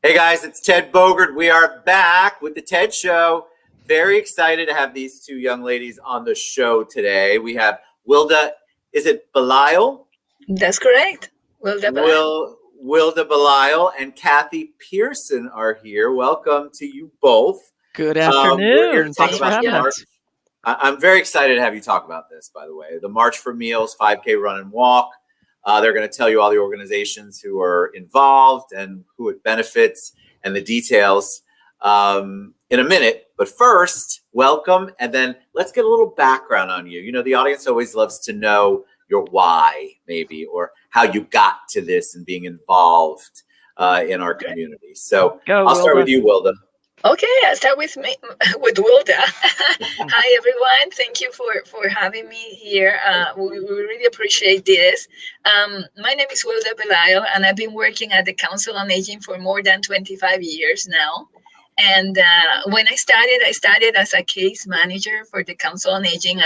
Hey guys, it's Ted Bogert. We are back with the Ted Show. Very excited to have these two young ladies on the show today. We have Wilda, is it Belisle? That's correct. Wilda Belisle. Wilda Belisle and Kathy Pearson are here. Welcome to you both. Good afternoon. We're here to talk Thanks about for having March. us. I'm very excited to have you talk about this, by the way. The March for Meals 5K Run and Walk. They're going to tell you all the organizations who are involved and who it benefits and the details in a minute. But first, welcome. And then let's get a little background on you. You know, the audience always loves to know your why, maybe, or how you got to this and being involved in our community. So I'll start with you, Wilda. Okay, I'll start with Wilda. Hi, everyone. Thank you for having me here. We really appreciate this. My name is Wilda Belisle, and I've been working at the Council on Aging for more than 25 years now. And when I started as a case manager for the Council on Aging.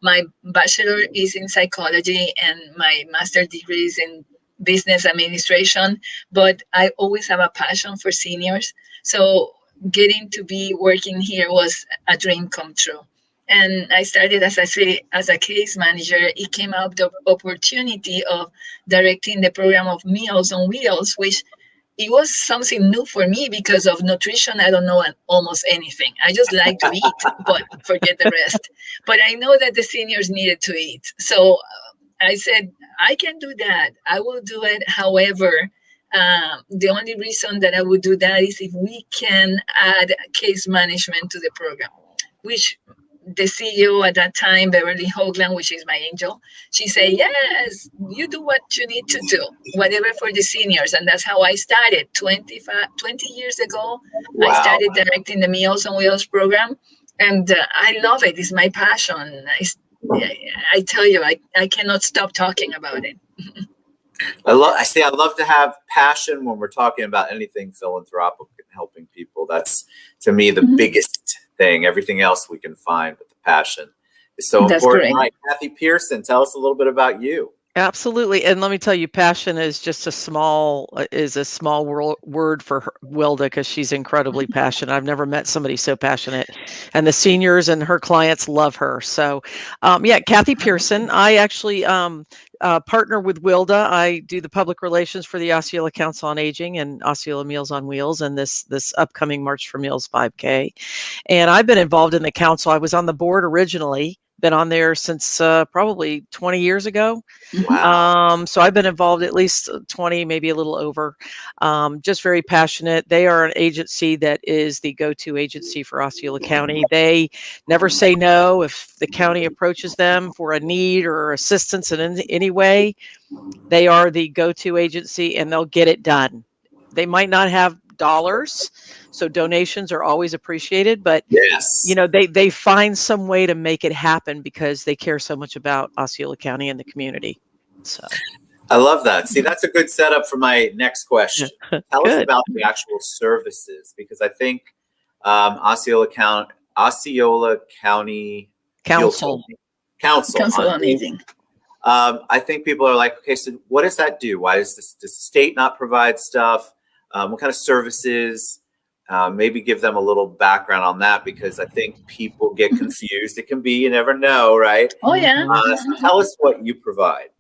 My bachelor is in psychology, and my master's degree is in business administration. But I always have a passion for seniors. So getting to be working here was a dream come true. And I started as a case manager. It came out the opportunity of directing the program of Meals on Wheels, which it was something new for me because of nutrition. I don't know almost anything. I just like to eat, but forget the rest. But I know that the seniors needed to eat. So I said, I can do that. I will do it. However, the only reason that I would do that is if we can add case management to the program, which the CEO at that time, Beverly Hoagland, which is my angel, she said, yes, you do what you need to do, whatever for the seniors. And that's how I started 20 years ago. Wow. I started directing the Meals on Wheels program, and I love it. It's my passion. I tell you, I cannot stop talking about it. I love to have passion when we're talking about anything philanthropic and helping people. That's, to me, the biggest thing. Everything else we can find, but the passion is so important. Right. Kathy Pearson, tell us a little bit about you. Absolutely. And let me tell you, passion is just a small word for Wilda, because she's incredibly passionate. I've never met somebody so passionate, and the seniors and her clients love her. So Kathy Pearson. I actually partner with Wilda. I do the public relations for the Osceola Council on Aging and Osceola Meals on Wheels and this upcoming March for Meals 5K. And I've been involved in the council. I was on the board originally. Been on there since probably 20 years ago. Wow. So I've been involved at least 20, maybe a little over. Just very passionate. They are an agency that is the go-to agency for Osceola County. They never say no if the county approaches them for a need or assistance in any way. They are the go-to agency, and they'll get it done. They might not have dollars, so donations are always appreciated, but yes, you know, they find some way to make it happen because they care so much about Osceola County and the community. So I love that. See, that's a good setup for my next question. Tell us about the actual services, because I think Osceola County Council on Aging. I think people are like, okay, so what does that do? Why does the state not provide stuff? What kind of services? Maybe give them a little background on that, because I think people get confused. It can be, you never know, right? Oh, yeah. So tell us what you provide.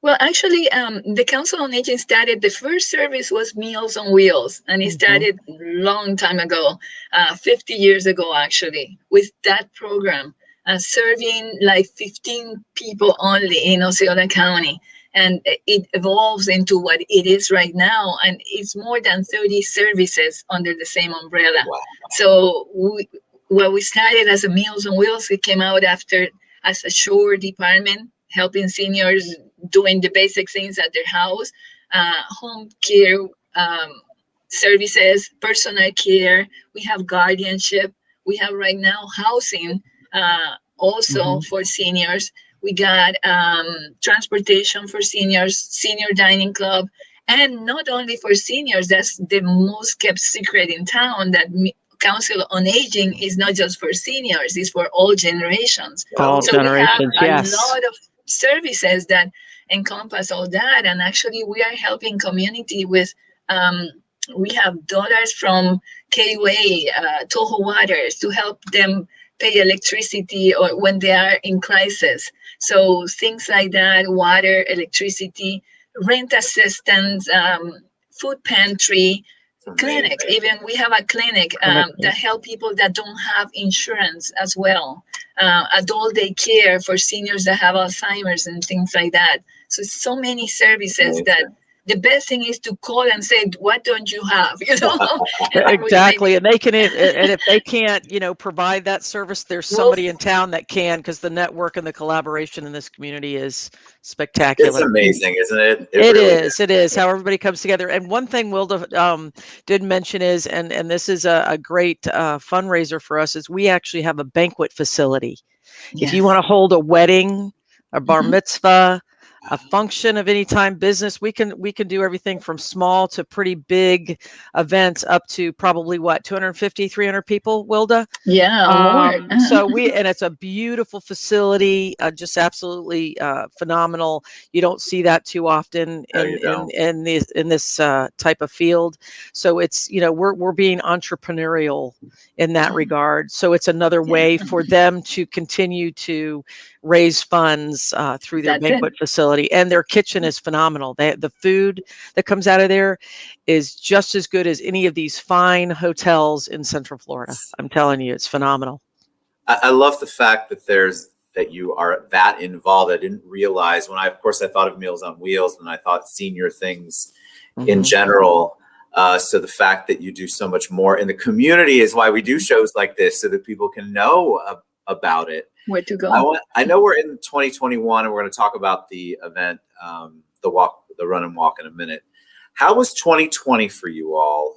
Well, actually, the Council on Aging started, the first service was Meals on Wheels, and it started a long time ago, 50 years ago, actually, with that program, serving like 15 people only in Osceola County. And it evolves into what it is right now. And it's more than 30 services under the same umbrella. Wow. So we started as a Meals on Wheels. It came out after as a shore department, helping seniors doing the basic things at their house, home care services, personal care. We have guardianship. We have right now housing also for seniors. We got transportation for seniors, senior dining club, and not only for seniors. That's the most kept secret in town, that Council on Aging is not just for seniors, it's for all generations. All generations, we have a lot of services that encompass all that. And actually, we are helping community with we have dollars from KUA, Toho Waters, to help them pay electricity or when they are in crisis. So things like that, water, electricity, rent assistance, food pantry, clinic. Even we have a clinic that help people that don't have insurance as well. Adult daycare for seniors that have Alzheimer's and things like that. So many services that the best thing is to call and say, what don't you have? You know, exactly. And they can, and if they can't, provide that service, there's somebody in town that can, because the network and the collaboration in this community is spectacular. It's amazing, isn't it? It really is. It is how everybody comes together. And one thing Wilda did mention is, and this is a great fundraiser for us, is we actually have a banquet facility. Yes. If you want to hold a wedding, a bar mitzvah, a function of any time business, we can do everything from small to pretty big events up to probably 250, 300 people, Wilda? Yeah. So and it's a beautiful facility, just absolutely phenomenal. You don't see that too often in this type of field. So it's, we're being entrepreneurial in that regard. So it's another way for them to continue to raise funds through their banquet facility. And their kitchen is phenomenal. The food that comes out of there is just as good as any of these fine hotels in Central Florida. I'm telling you, it's phenomenal. I love the fact that you are that involved. I didn't realize when I thought of Meals on Wheels and I thought senior things in general. So the fact that you do so much more in the community is why we do shows like this, so that people can know about it. Where to go? I know we're in 2021 and we're going to talk about the event, the run and walk in a minute. How was 2020 for you all?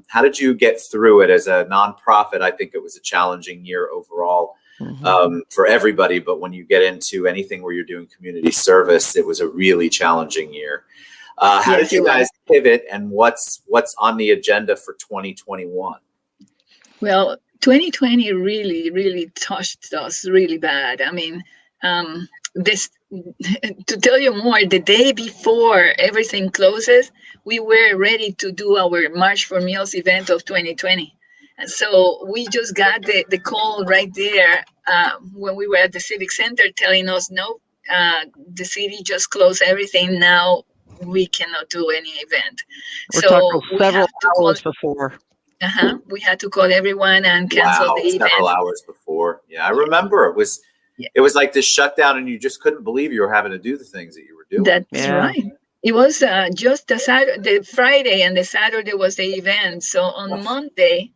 How did you get through it as a nonprofit? I think it was a challenging year overall for everybody. But when you get into anything where you're doing community service, it was a really challenging year. How did you guys pivot, and what's on the agenda for 2021? Well, 2020 really, really touched us really bad. I mean, this, to tell you more, the day before everything closes, we were ready to do our March for Meals event of 2020. And so we just got the call right there when we were at the Civic Center telling us, no, the city just closed everything. Now we cannot do any event. We're talking several hours before. We had to call everyone and cancel the event. Several hours before. Yeah, I remember it was like this shutdown, and you just couldn't believe you were having to do the things that you were doing. That's right. It was just the Friday and the Saturday was the event. So on Monday,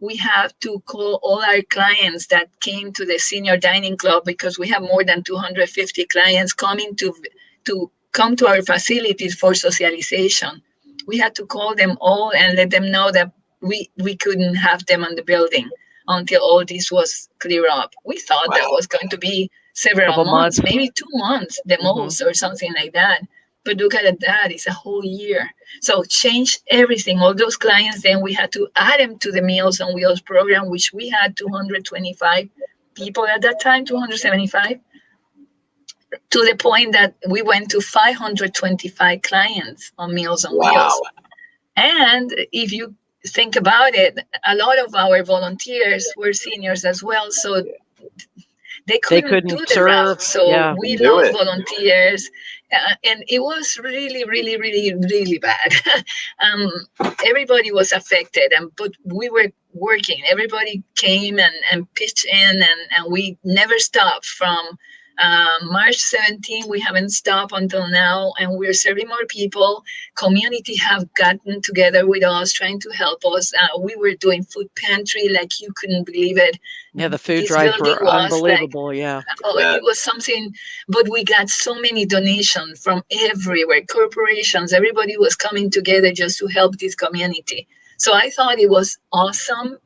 we have to call all our clients that came to the senior dining club, because we have more than 250 clients coming to come to our facilities for socialization. We had to call them all and let them know that we couldn't have them in the building until all this was clear up. We thought that was going to be several months, maybe 2 months, the most, or something like that. But look at that, it's a whole year. So changed everything. All those clients, then we had to add them to the Meals on Wheels program, which we had 225 people at that time, 275. To the point that we went to 525 clients on Meals on Wheels. And if you think about it, a lot of our volunteers were seniors as well. So they couldn't do the route. So we lost volunteers. And it was really, really, really, really bad. Everybody was affected, but we were working. Everybody came and pitched in, and we never stopped from March 17, we haven't stopped until now, and we're serving more people. Community have gotten together with us, trying to help us. We were doing food pantry like you couldn't believe it. Yeah, the food drives were unbelievable. It was something, but we got so many donations from everywhere, corporations, everybody was coming together just to help this community. So I thought it was awesome.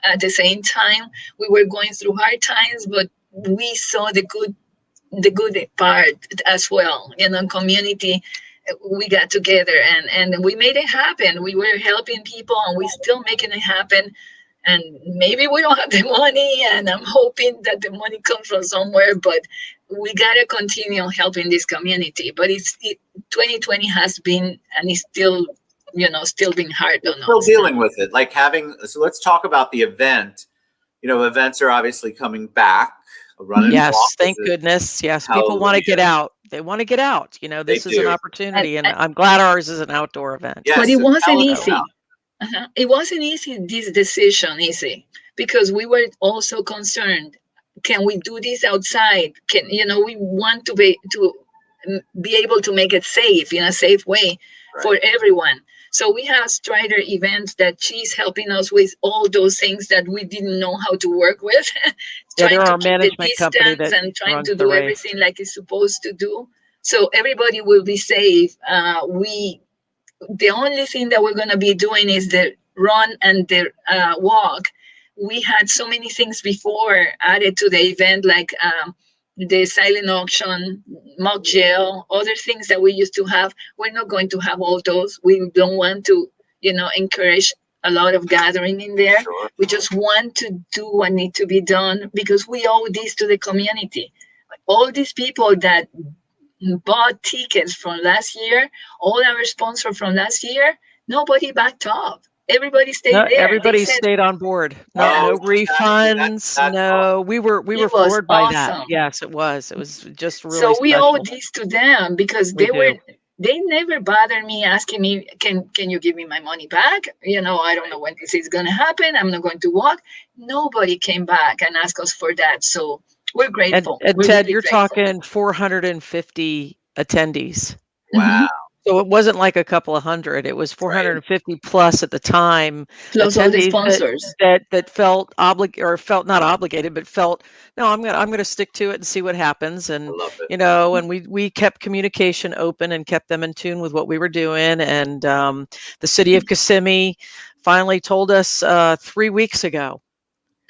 At the same time, we were going through hard times, but we saw the good part as well. Community, we got together and we made it happen. We were helping people, and we still making it happen. And maybe we don't have the money, and I'm hoping that the money comes from somewhere, but we gotta continue helping this community. But 2020 has been and is still, still being hard on us. Still dealing with it. Like so let's talk about the event. Events are obviously coming back. Yes, thank goodness. Yes, people want to get out. They want to get out. This is an opportunity, and I'm glad ours is an outdoor event. Yes, but it wasn't easy. It wasn't easy, this decision, because we were also concerned. Can we do this outside? We want to be able to make it safe in a safe way for everyone. So we have Strider events that she's helping us with all those things that we didn't know how to work with. Trying to keep the distance and trying to do everything like it's supposed to do. So everybody will be safe. The only thing that we're going to be doing is the run and the walk. We had so many things before added to the event, like the silent auction, mock jail, other things that we used to have. We're not going to have all those. We don't want to, encourage a lot of gathering in there. Sure. We just want to do what needs to be done because we owe this to the community. All these people that bought tickets from last year, all our sponsors from last year, nobody backed up. Everybody stayed there. Everybody stayed on board. No refunds. No, we were floored by that. Yes, it was. It was just really. So we owe this to them because they never bothered me asking me, can you give me my money back? I don't know when this is going to happen. I'm not going to walk. Nobody came back and asked us for that. So we're grateful. And Ted, you're talking 450 attendees. Wow. So it wasn't like a couple of hundred. It was 450 plus at the time. Plus all the sponsors that felt felt not obligated, but felt, no, I'm gonna stick to it and see what happens. And and we kept communication open and kept them in tune with what we were doing. And the city of Kissimmee finally told us 3 weeks ago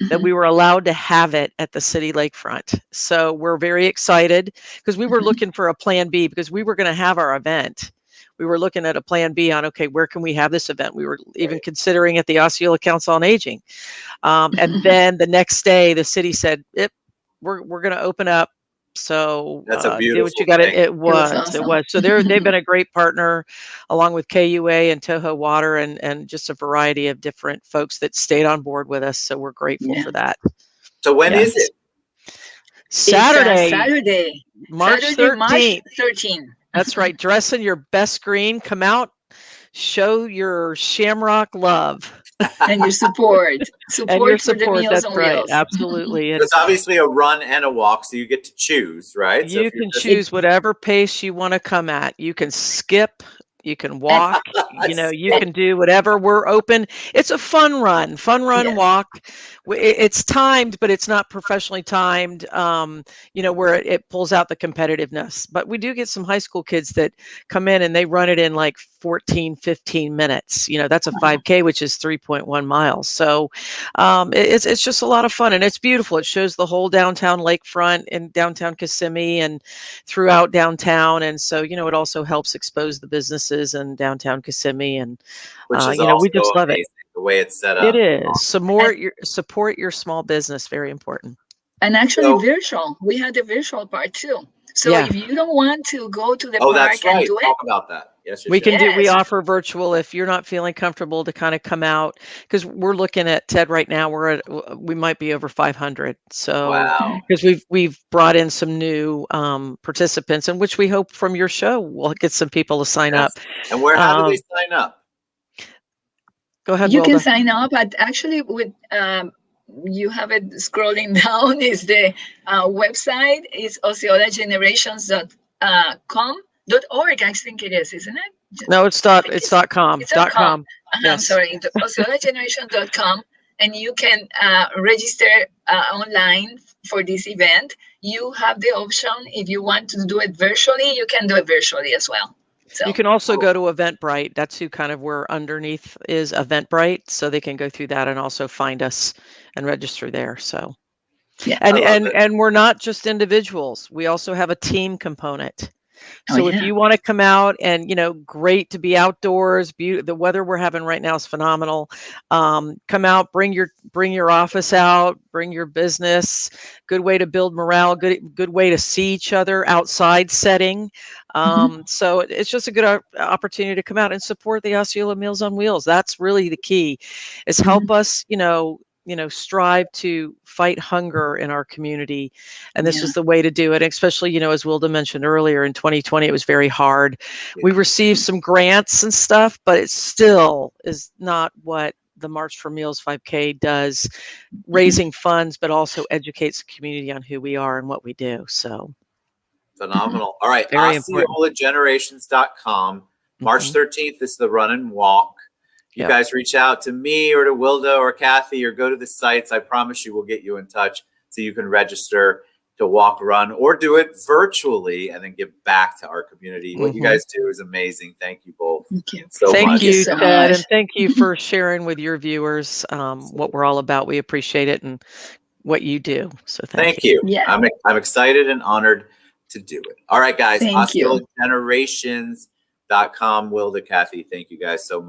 that we were allowed to have it at the city lakefront. So we're very excited because we were looking for a plan B because we were going to have our event. We were looking at a plan B on, okay, where can we have this event? We were even considering at the Osceola Council on Aging. And then the next day, the city said, we're going to open up. So that's a beautiful do what you got. It was. Awesome. So they've been a great partner along with KUA and Toho Water and just a variety of different folks that stayed on board with us. So we're grateful for that. So when is it? Saturday, March 13th. That's right. Dress in your best green. Come out, show your Shamrock love. And your support. And your for the Meals That's on right. Wheels. Absolutely. There's obviously a run and a walk, so you get to choose, right? You can choose whatever pace you want to come at. You can skip. You can walk, you can do whatever. We're open. It's a fun run, walk. It's timed, but it's not professionally timed, where it pulls out the competitiveness. But we do get some high school kids that come in and they run it in like 14, 15 minutes. That's a 5K, which is 3.1 miles. So it's just a lot of fun and it's beautiful. It shows the whole downtown lakefront in downtown Kissimmee and throughout downtown. And so, it also helps expose the businesses in downtown Kissimmee, and which is we just love it. The way it's set up. It is support your small business. Very important. And actually, virtual. We had the virtual part too. So if you don't want to go to the park that's right. and do Talk about that. Yes, we can do. We offer virtual if you're not feeling comfortable to kind of come out because we're looking at Ted right now. We might be over 500. So because we've brought in some new participants, and which we hope from your show we'll get some people to sign up. And how do they sign up? Go ahead. You Wilda. can sign up actually with. You have it scrolling down. Is the website is osceolagenerations.com.org. I think it is, isn't it? No, it's .com. It's .com. .com. Yes. Sorry, osceolageneration.com, and you can register online for this event. You have the option if you want to do it virtually. You can do it virtually as well. So. You can also go to Eventbrite. That's who kind of where underneath is Eventbrite, so they can go through that and also find us and register there. So, and we're not just individuals. We also have a team component. So if you want to come out and, great to be outdoors, the weather we're having right now is phenomenal. Come out, bring your office out, bring your business. Good way to build morale, good way to see each other outside setting. So it's just a good opportunity to come out and support the Osceola Meals on Wheels. That's really the key, is help us, strive to fight hunger in our community. And this is the way to do it. Especially, as Wilda mentioned earlier, in 2020, it was very hard. We received some grants and stuff, but it still is not what the March for Meals 5K does, raising funds, but also educates the community on who we are and what we do. So phenomenal. All right. Very important. OsceolaGenerations.com. March 13th is the run and walk. You guys reach out to me or to Wilda or Kathy, or go to the sites. I promise you we'll get you in touch so you can register to walk, run, or do it virtually and then give back to our community. What you guys do is amazing. Thank you both. Thank you so much. Thank you, so Ted, much. and thank you for sharing with your viewers what we're all about. We appreciate it and what you do. So thank you. Yeah. I'm excited and honored to do it. All right, guys. Thank you. OsceolaGenerations.com. Wilda, Kathy, thank you guys so much.